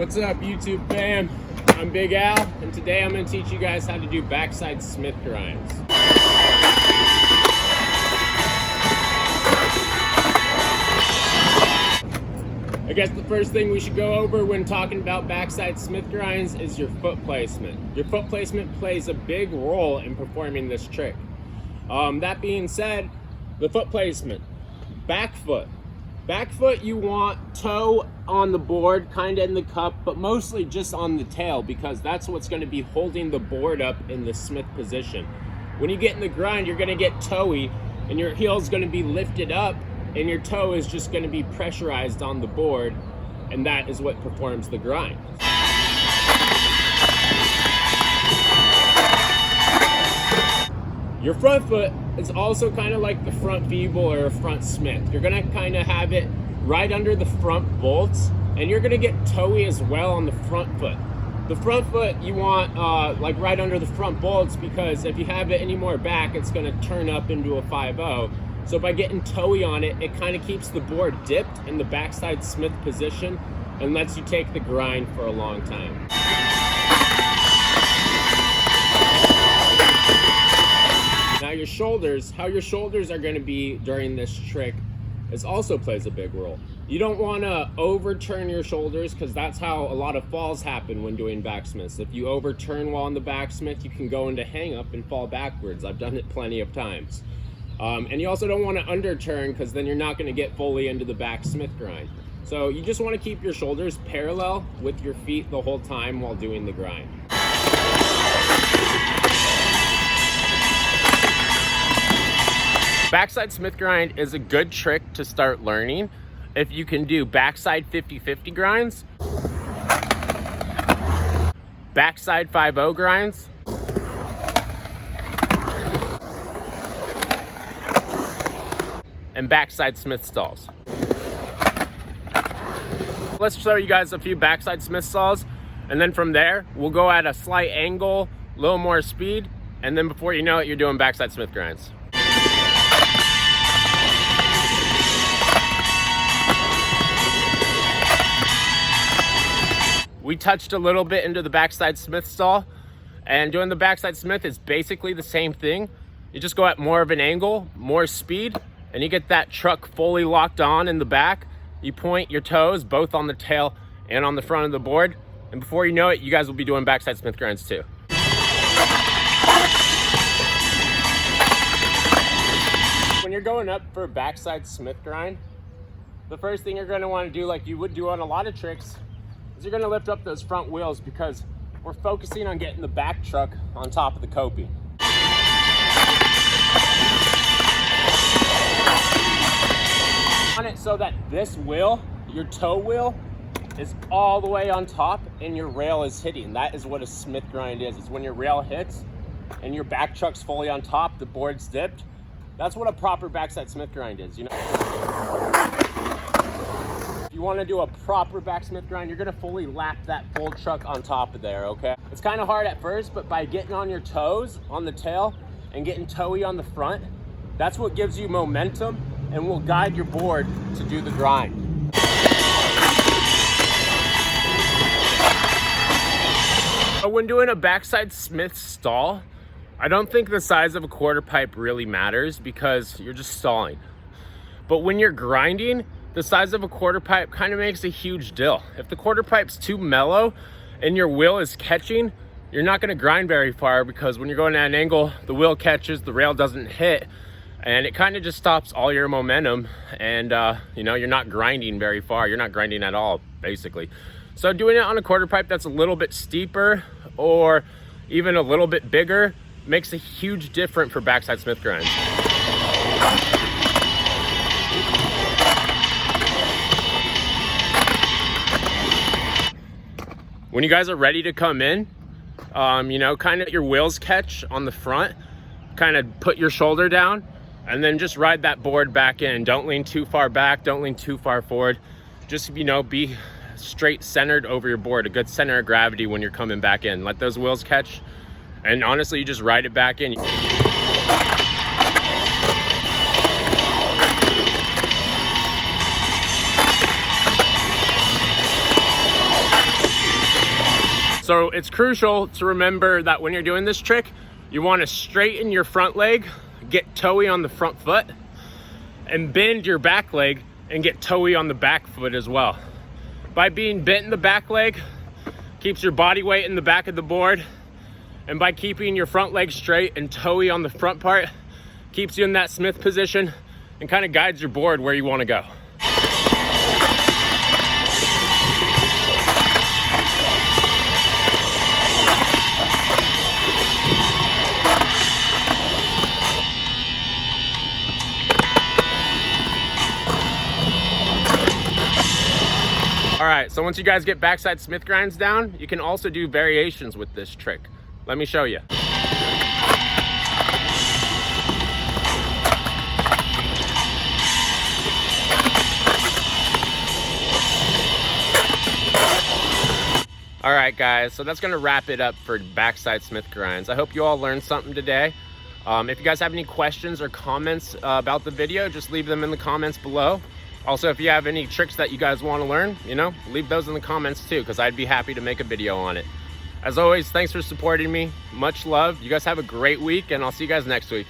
What's up, YouTube fam? I'm Big Al, and today I'm going to teach you guys how to do backside Smith grinds. I guess the first thing we should go over when talking about backside Smith grinds is your foot placement. Your foot placement plays a big role in performing this trick. That being said, the foot placement, back foot. Back foot, you want toe on the board, kind of in the cup, but mostly just on the tail because that's what's going to be holding the board up in the Smith position. When you get in the grind, you're going to get toey and your heel is going to be lifted up and your toe is just going to be pressurized on the board, and that is what performs the grind. Your front foot is also kind of like the front feeble or a front Smith. You're gonna kind of have it right under the front bolts, and you're gonna get toey as well on the front foot. The front foot you want like right under the front bolts, because if you have it any more back, it's gonna turn up into a 5-0. So by getting toey on it, it kind of keeps the board dipped in the backside Smith position and lets you take the grind for a long time. Now your shoulders, how your shoulders are going to be during this trick also plays a big role. You don't want to overturn your shoulders because that's how a lot of falls happen when doing backsmiths. If you overturn while on the backsmith, you can go into hang up and fall backwards. I've done it plenty of times. And you also don't want to underturn because then you're not going to get fully into the backsmith grind. So you just want to keep your shoulders parallel with your feet the whole time while doing the grind. Backside Smith grind is a good trick to start learning if you can do backside 50-50 grinds, backside 5-0 grinds, and backside Smith stalls. Let's show you guys a few backside Smith stalls, and then from there we'll go at a slight angle, a little more speed, and then before you know it, you're doing backside Smith grinds. We touched a little bit into the backside Smith stall, and doing the backside Smith is basically the same thing. You just go at more of an angle, more speed, and you get that truck fully locked on in the back. You point your toes both on the tail and on the front of the board, and before you know it, you guys will be doing backside Smith grinds too. When you're going up for a backside Smith grind, the first thing you're going to want to do, like you would do on a lot of tricks, is you're going to lift up those front wheels because we're focusing on getting the back truck on top of the coping. On it so that this wheel, your toe wheel, is all the way on top and your rail is hitting. That is what a Smith grind is. It's when your rail hits and your back truck's fully on top, the board's dipped. That's what a proper backside Smith grind is, you know? If you want to do a proper back Smith grind, you're going to fully lap that full truck on top of there, okay? It's kind of hard at first, but by getting on your toes on the tail and getting toey on the front, that's what gives you momentum and will guide your board to do the grind. But when doing a backside Smith stall, I don't think the size of a quarter pipe really matters because you're just stalling. But when you're grinding, the size of a quarter pipe kind of makes a huge deal. If the quarter pipe's too mellow and your wheel is catching, you're not going to grind very far because when you're going at an angle, the wheel catches, the rail doesn't hit, and it kind of just stops all your momentum, and you know, you're not grinding very far. You're not grinding at all, basically. So doing it on a quarter pipe that's a little bit steeper or even a little bit bigger makes a huge difference for backside Smith grinds. When you guys are ready to come in, you know, kind of your wheels catch on the front, kind of put your shoulder down, and then just ride that board back in. Don't lean too far back, don't lean too far forward. Just, you know, be straight centered over your board, a good center of gravity when you're coming back in. Let those wheels catch, and honestly, you just ride it back in. So it's crucial to remember that when you're doing this trick, you want to straighten your front leg, get toey on the front foot, and bend your back leg and get toey on the back foot as well. By being bent in the back leg, keeps your body weight in the back of the board, and by keeping your front leg straight and toey on the front part, keeps you in that Smith position and kind of guides your board where you want to go. All right, so once you guys get backside Smith grinds down, you can also do variations with this trick. Let me show you. All right, guys, so that's gonna wrap it up for backside Smith grinds. I hope you all learned something today. If you guys have any questions or comments about the video, just leave them in the comments below. Also, if you have any tricks that you guys want to learn, leave those in the comments too, because I'd be happy to make a video on it. As always, thanks for supporting me. Much love. You guys have a great week, and I'll see you guys next week.